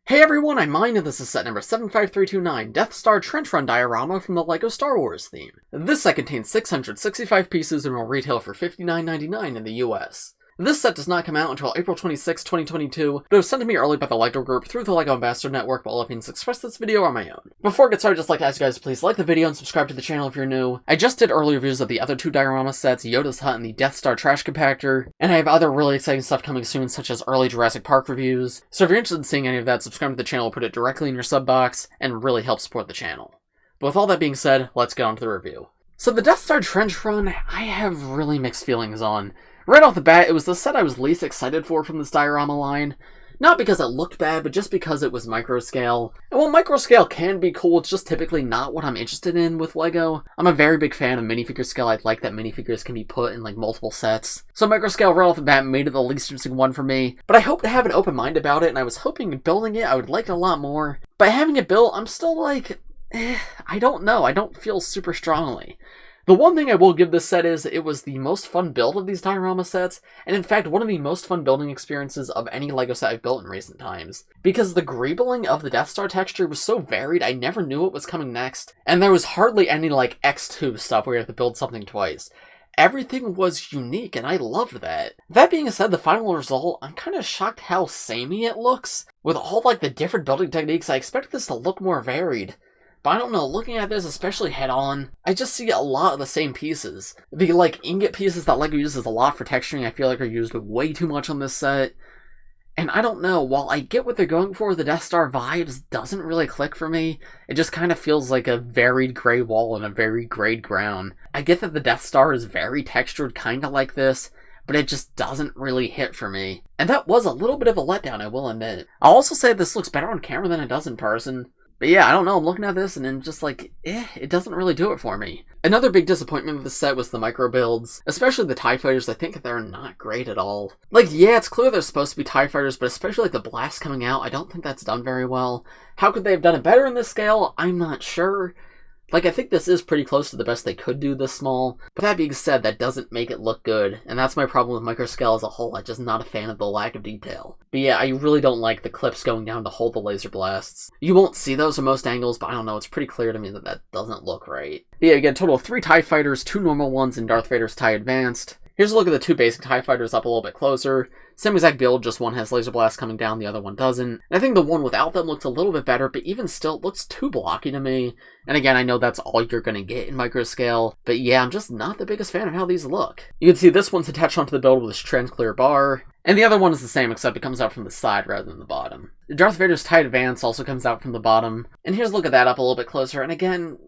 Hey everyone, I'm Mine, and this is set number 75329, Death Star Trench Run Diorama from the LEGO Star Wars theme. This set contains 665 pieces and will retail for $59.99 in the US. This set does not come out until April 26, 2022, but it was sent to me early by the LEGO group through the LEGO Ambassador Network while opinions express this video on my own. Before I get started, I'd just like to ask you guys to please like the video and subscribe to the channel if you're new. I just did early reviews of the other two diorama sets, Yoda's Hut and the Death Star Trash Compactor, and I have other really exciting stuff coming soon, such as early Jurassic Park reviews. So if you're interested in seeing any of that, subscribe to the channel, put it directly in your sub box, and really help support the channel. But with all that being said, let's get on to the review. So the Death Star Trench Run, I have really mixed feelings on. Right off the bat, it was the set I was least excited for from this diorama line. Not because it looked bad, but just because it was micro-scale. And while micro-scale can be cool, it's just typically not what I'm interested in with LEGO. I'm a very big fan of minifigure scale. I like that minifigures can be put in like multiple sets. So micro-scale right off the bat made it the least interesting one for me. But I hope to have an open mind about it, and I was hoping building it I would like it a lot more. But having it built, I'm still like, I don't know. I don't feel super strongly. The one thing I will give this set is it was the most fun build of these diorama sets, and in fact one of the most fun building experiences of any LEGO set I've built in recent times. Because the greebling of the Death Star texture was so varied, I never knew what was coming next, and there was hardly any like X2 stuff where you have to build something twice. Everything was unique, and I loved that. That being said, the final result, I'm kind of shocked how samey it looks. With all like the different building techniques, I expected this to look more varied. But I don't know, looking at this, especially head-on, I just see a lot of the same pieces. The, like, ingot pieces that LEGO uses a lot for texturing, I feel like are used way too much on this set. And I don't know, while I get what they're going for, the Death Star vibes doesn't really click for me. It just kind of feels like a varied gray wall and a very grayed ground. I get that the Death Star is very textured, kind of like this, but it just doesn't really hit for me. And that was a little bit of a letdown, I will admit. I'll also say this looks better on camera than it does in person. But yeah, I don't know, I'm looking at this and then just like, it doesn't really do it for me. Another big disappointment with the set was the Microbuilds, especially the TIE Fighters. I think they're not great at all. Like, yeah, it's clear they're supposed to be TIE Fighters, but especially like the blast coming out, I don't think that's done very well. How could they have done it better in this scale? I'm not sure. Like, I think this is pretty close to the best they could do this small, but that being said, that doesn't make it look good, and that's my problem with microscale as a whole. I'm just not a fan of the lack of detail. But yeah, I really don't like the clips going down to hold the laser blasts. You won't see those from most angles, but I don't know, it's pretty clear to me that that doesn't look right. But yeah, you get a total of 3 TIE Fighters, 2 normal ones, and Darth Vader's TIE Advanced. Here's a look at the 2 basic TIE Fighters up a little bit closer. Same exact build, just one has laser blasts coming down, the other one doesn't. And I think the one without them looks a little bit better, but even still, it looks too blocky to me. And again, I know that's all you're gonna get in microscale, but yeah, I'm just not the biggest fan of how these look. You can see this one's attached onto the build with this trans clear bar, and the other one is the same, except it comes out from the side rather than the bottom. Darth Vader's TIE Advance also comes out from the bottom, and here's a look at that up a little bit closer, and again,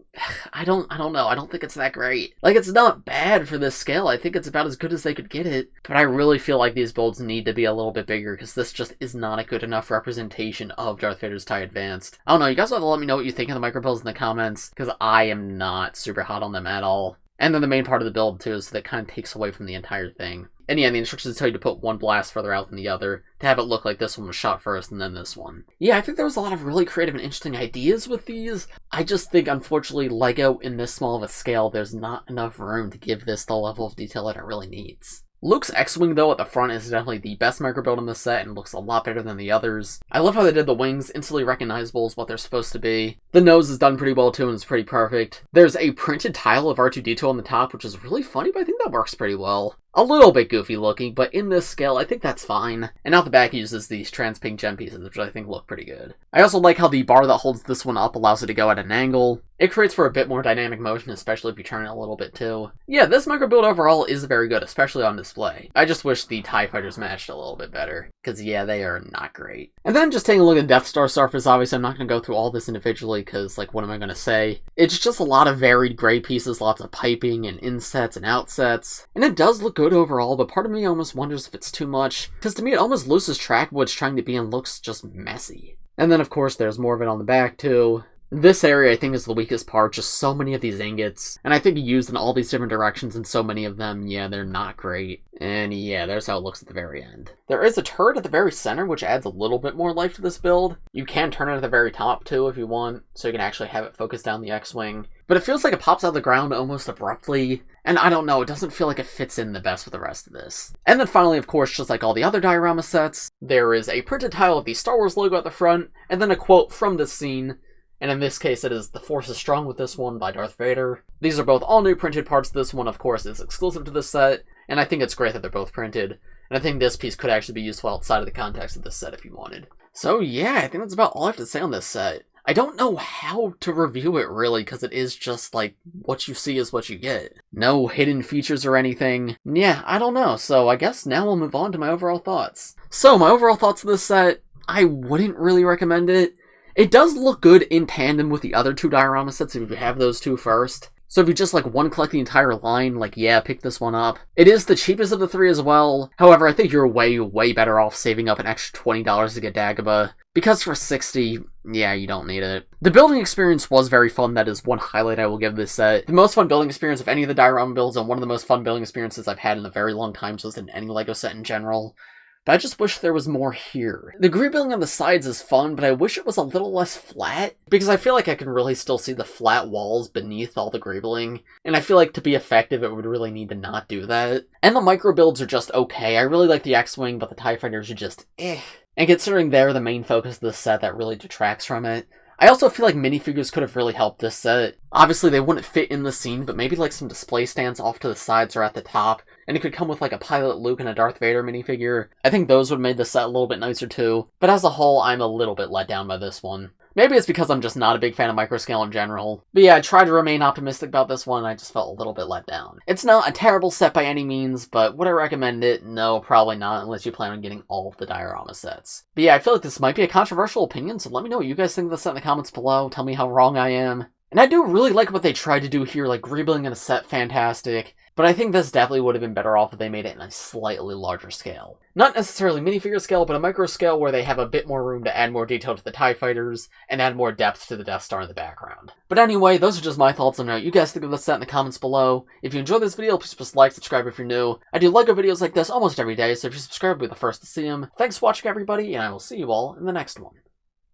I don't know, I don't think it's that great. Like, it's not bad for this scale, I think it's about as good as they could get it, but I really feel like these builds need to be a little bit bigger, because this just is not a good enough representation of Darth Vader's TIE Advanced. I don't know, you guys will have to let me know what you think of the Microbuilds in the comments, because I am not super hot on them at all. And then the main part of the build too, so that kind of takes away from the entire thing. And yeah, the instructions tell you to put one blast further out than the other, to have it look like this one was shot first and then this one. Yeah, I think there was a lot of really creative and interesting ideas with these. I just think, unfortunately, LEGO in this small of a scale, there's not enough room to give this the level of detail that it really needs. Luke's X-Wing, though, at the front is definitely the best microbuild in this set and looks a lot better than the others. I love how they did the wings, instantly recognizable as what they're supposed to be. The nose is done pretty well, too, and it's pretty perfect. There's a printed tile of R2-D2 on the top, which is really funny, but I think that works pretty well. A little bit goofy looking, but in this scale, I think that's fine. And out the back uses these trans pink gem pieces, which I think look pretty good. I also like how the bar that holds this one up allows it to go at an angle. It creates for a bit more dynamic motion, especially if you turn it a little bit too. Yeah, this microbuild overall is very good, especially on display. I just wish the TIE Fighters matched a little bit better, because yeah, they are not great. And then just taking a look at Death Star surface, obviously I'm not going to go through all this individually, because like, what am I going to say? It's just a lot of varied gray pieces, lots of piping and insets and outsets. And it does look good overall, but part of me almost wonders if it's too much, because to me it almost loses track of what it's trying to be and looks just messy. And then of course there's more of it on the back too. This area I think is the weakest part, just so many of these ingots, and I think used in all these different directions and so many of them, yeah, they're not great. And yeah, there's how it looks at the very end. There is a turret at the very center, which adds a little bit more life to this build. You can turn it at the very top too if you want, so you can actually have it focus down the X-Wing. But it feels like it pops out of the ground almost abruptly, and I don't know, it doesn't feel like it fits in the best with the rest of this. And then finally, of course, just like all the other diorama sets, there is a printed tile of the Star Wars logo at the front, and then a quote from this scene. And in this case, it is "The Force is strong with this one" by Darth Vader. These are both all new printed parts. This one, of course, is exclusive to this set, and I think it's great that they're both printed. And I think this piece could actually be useful outside of the context of this set if you wanted. So yeah, I think that's about all I have to say on this set. I don't know how to review it really, because it is just like, what you see is what you get. No hidden features or anything. Yeah, I don't know, so I guess now we'll move on to my overall thoughts. So my overall thoughts of this set, I wouldn't really recommend it. It does look good in tandem with the other two diorama sets if you have those two first. So if you just like want to collect the entire line, like yeah, pick this one up. It is the cheapest of the three as well. However, I think you're way better off saving up an extra $20 to get Dagobah. Because for $60, yeah, you don't need it. The building experience was very fun. That is one highlight I will give this set. The most fun building experience of any of the diorama builds, and one of the most fun building experiences I've had in a very long time, so in any LEGO set in general. But I just wish there was more here. The grid building on the sides is fun, but I wish it was a little less flat, because I feel like I can really still see the flat walls beneath all the greebling, and I feel like to be effective it would really need to not do that. And the micro builds are just okay. I really like the X-Wing, but the TIE Fighters are just eh. And considering they're the main focus of this set, that really detracts from it. I also feel like minifigures could have really helped this set. Obviously they wouldn't fit in the scene, but maybe like some display stands off to the sides or at the top, and it could come with like a Pilot Luke and a Darth Vader minifigure. I think those would have made the set a little bit nicer too, but as a whole, I'm a little bit let down by this one. Maybe it's because I'm just not a big fan of microscale in general. But yeah, I tried to remain optimistic about this one, and I just felt a little bit let down. It's not a terrible set by any means, but would I recommend it? No, probably not, unless you plan on getting all of the diorama sets. But yeah, I feel like this might be a controversial opinion, so let me know what you guys think of the set in the comments below. Tell me how wrong I am. And I do really like what they tried to do here, like rebuilding in a set, fantastic. But I think this definitely would have been better off if they made it in a slightly larger scale. Not necessarily minifigure scale, but a micro scale where they have a bit more room to add more detail to the TIE Fighters and add more depth to the Death Star in the background. But anyway, those are just my thoughts on what you guys think of this set in the comments below. If you enjoyed this video, please just like, subscribe if you're new. I do LEGO videos like this almost every day, so if you subscribe, you'll be the first to see them. Thanks for watching, everybody, and I will see you all in the next one.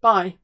Bye!